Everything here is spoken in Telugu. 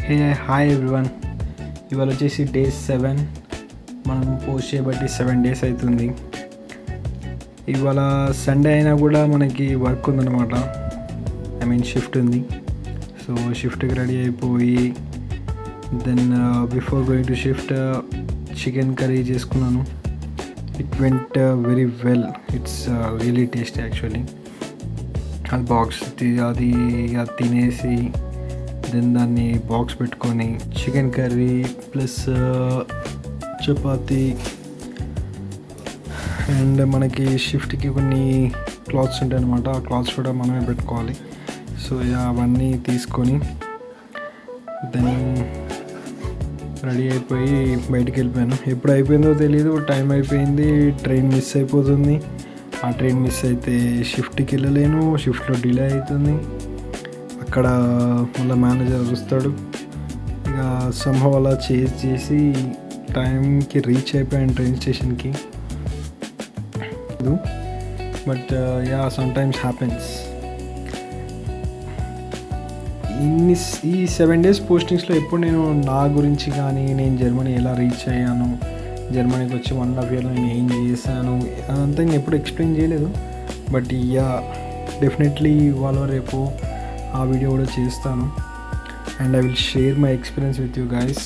Hey hi everyone. ఇవాళ వచ్చేసి డే 7. మనం పోస్ట్ చేయబట్టి 7 days అవుతుంది. ఇవాళ సండే అయినా కూడా మనకి వర్క్ ఉందన్నమాట. షిఫ్ట్ ఉంది. సో షిఫ్ట్కి రెడీ అయిపోయి then before going to shift chicken curry చేసుకున్నాను. It went very well. It's really tasty actually. అది బాక్స్ అది తినేసి దెన్ దాన్ని బాక్స్ పెట్టుకొని చికెన్ కర్రీ ప్లస్ చపాతీ అండ్ మనకి షిఫ్ట్కి కొన్ని క్లాత్స్ ఉంటాయి అన్నమాట. ఆ క్లాత్స్ కూడా మనమే పెట్టుకోవాలి. సో అవన్నీ తీసుకొని దెన్ రెడీ అయిపోయి బయటికి వెళ్ళిపోయాను. ఎప్పుడు అయిపోయిందో తెలియదు, టైం అయిపోయింది, ట్రైన్ మిస్ అయిపోతుంది. ఆ ట్రైన్ మిస్ అయితే షిఫ్ట్కి వెళ్ళలేను, షిఫ్ట్లో డిలే అవుతుంది. అక్కడ మళ్ళీ మేనేజర్ వస్తాడు. ఇక సంహవ్ అలా చేసి టైంకి రీచ్ అయిపోయాను ట్రైన్ స్టేషన్కి. But sometimes happens. ఈ 7 days పోస్టింగ్స్లో ఎప్పుడు నేను నా గురించి కానీ, నేను జర్మనీ ఎలా రీచ్ అయ్యాను, జర్మనీకి వచ్చి 1.5 year నేను ఏం చేశాను అదంతా నేను ఎప్పుడు ఎక్స్ప్లెయిన్ చేయలేదు. బట్ డెఫినెట్లీ ఇవాళ రేపు ఆ వీడియో కూడా చేస్తాను. And I will share my experience with you guys.